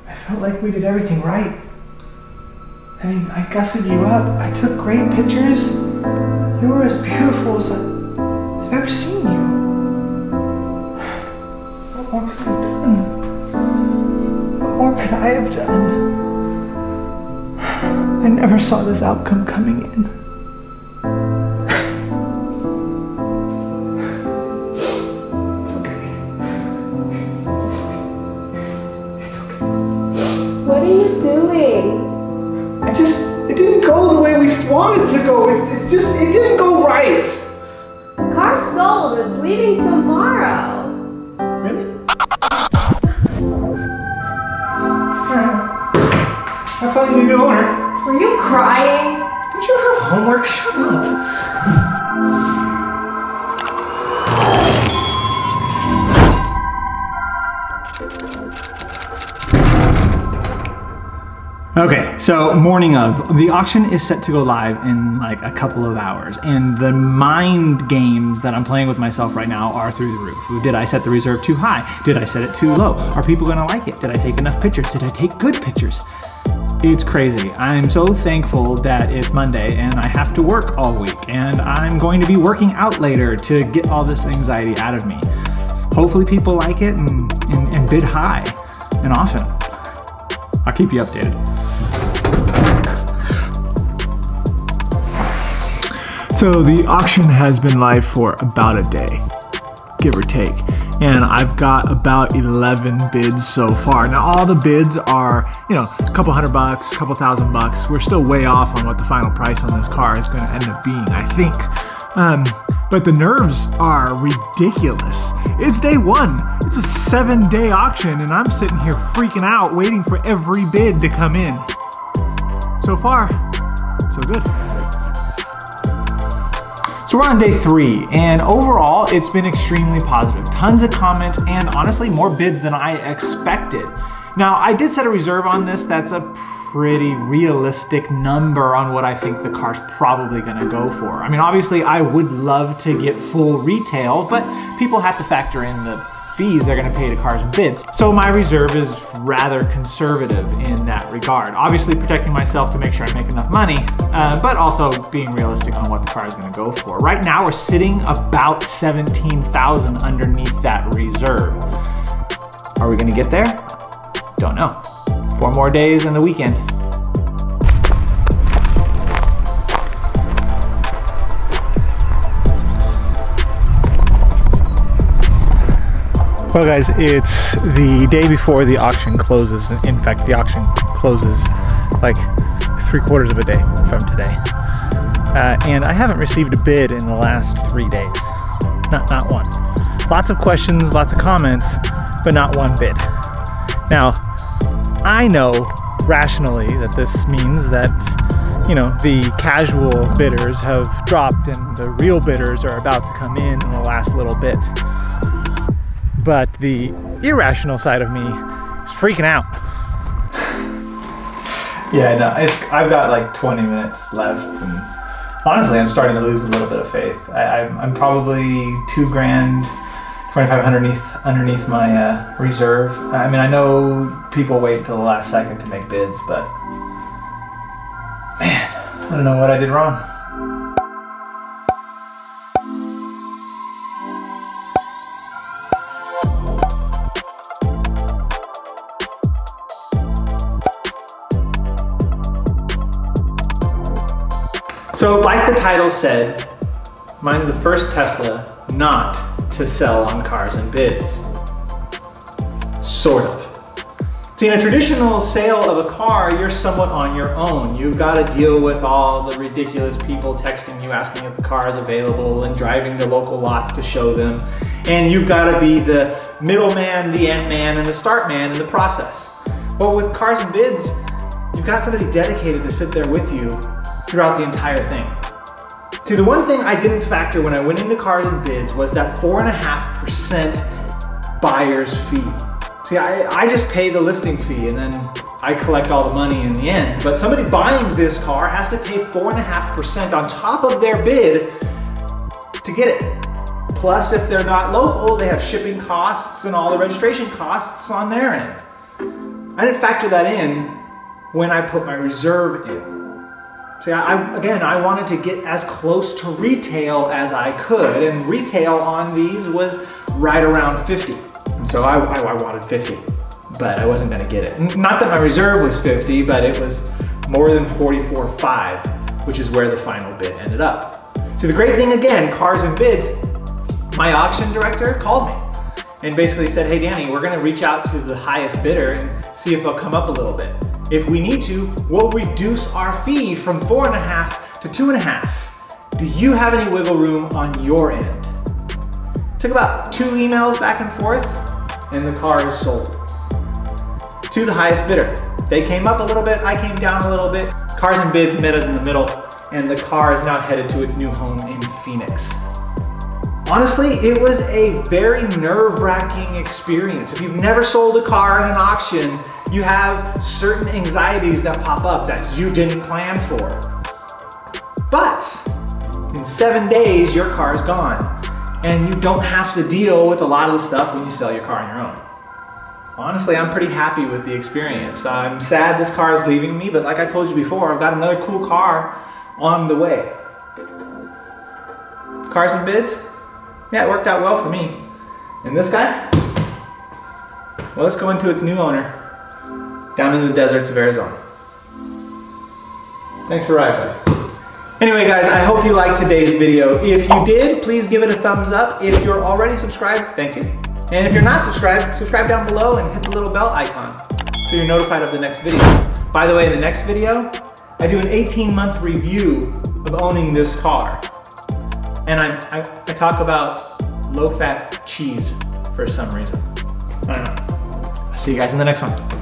I felt like we did everything right. I mean, I gussied you up. I took great pictures. You were as beautiful as I've ever seen you. What more could I have done? What more could I have done? I never saw this outcome coming in. It's okay. It's okay. What are you doing? It didn't go the way we wanted it to go. It didn't go right. The car's sold. It's leaving tomorrow. Really? Have fun, you new owner. Were you crying? Don't you have homework? Shut up. Okay, so morning of. The auction is set to go live in like a couple of hours, and the mind games that I'm playing with myself right now are through the roof. Did I set the reserve too high? Did I set it too low? Are people gonna like it? Did I take enough pictures? Did I take good pictures? It's crazy. I'm so thankful that it's Monday and I have to work all week, and I'm going to be working out later to get all this anxiety out of me. Hopefully people like it and bid high and often. I'll keep you updated. So the auction has been live for about a day, give or take. And I've got about 11 bids so far. Now all the bids are, you know, a couple $100, a couple $1,000. We're still way off on what the final price on this car is gonna end up being, I think. But the nerves are ridiculous. It's day one. It's a 7-day auction and I'm sitting here freaking out waiting for every bid to come in. So far, so good. So we're on day 3, and overall it's been extremely positive. Tons of comments and honestly more bids than I expected. Now I did set a reserve on this that's a pretty realistic number on what I think the car's probably gonna go for. I mean, obviously I would love to get full retail, but people have to factor in the fees they're gonna pay to cars and bids. So my reserve is rather conservative in that regard. Obviously protecting myself to make sure I make enough money, but also being realistic on what the car is gonna go for. Right now we're sitting about 17,000 underneath that reserve. Are we gonna get there? Don't know. 4 more days and the weekend. Well guys, it's the day before the auction closes. In fact, the auction closes like 3/4 of a day from today. And I haven't received a bid in the last 3 days. Not one. Lots of questions, lots of comments, but not one bid. Now, I know rationally that this means that, you know, the casual bidders have dropped and the real bidders are about to come in the last little bit. But the irrational side of me is freaking out. Yeah, no, I've got like 20 minutes left, and honestly, I'm starting to lose a little bit of faith. I'm probably $2,000, $2,500 underneath my reserve. I mean, I know people wait until the last second to make bids, but man, I don't know what I did wrong. So like the title said, mine's the first Tesla not to sell on cars and bids. Sort of. See, in a traditional sale of a car, you're somewhat on your own. You've got to deal with all the ridiculous people texting you asking if the car is available and driving to local lots to show them. And you've got to be the middleman, the end man, and the start man in the process. But with cars and bids, you've got somebody dedicated to sit there with you throughout the entire thing. See, the one thing I didn't factor when I went into cars and bids was that 4.5% buyer's fee. See, I just pay the listing fee and then I collect all the money in the end. But somebody buying this car has to pay 4.5% on top of their bid to get it. Plus, if they're not local, they have shipping costs and all the registration costs on their end. I didn't factor that in when I put my reserve in. See, again, I wanted to get as close to retail as I could, and retail on these was right around 50. And so I wanted 50, but I wasn't gonna get it. Not that my reserve was 50, but it was more than 44.5, which is where the final bid ended up. So the great thing again, Cars and Bids, my auction director called me and basically said, hey Danny, we're gonna reach out to the highest bidder and see if they'll come up a little bit. If we need to, we'll reduce our fee from 4.5 to 2.5. Do you have any wiggle room on your end? Took about 2 emails back and forth, and the car is sold to the highest bidder. They came up a little bit, I came down a little bit. Cars and Bids met us in the middle, and the car is now headed to its new home in Phoenix. Honestly, it was a very nerve-wracking experience. If you've never sold a car in an auction, you have certain anxieties that pop up that you didn't plan for. But in 7 days, your car is gone, and you don't have to deal with a lot of the stuff when you sell your car on your own. Honestly, I'm pretty happy with the experience. I'm sad this car is leaving me, but like I told you before, I've got another cool car on the way. Cars and Bids? Yeah, it worked out well for me. And this guy? Well, let's go into its new owner down in the deserts of Arizona. Thanks for riding, buddy. Anyway, guys, I hope you liked today's video. If you did, please give it a thumbs up. If you're already subscribed, thank you. And if you're not subscribed, subscribe down below and hit the little bell icon so you're notified of the next video. By the way, in the next video, I do an 18-month review of owning this car. And I talk about low-fat cheese for some reason. I don't know. I'll see you guys in the next one.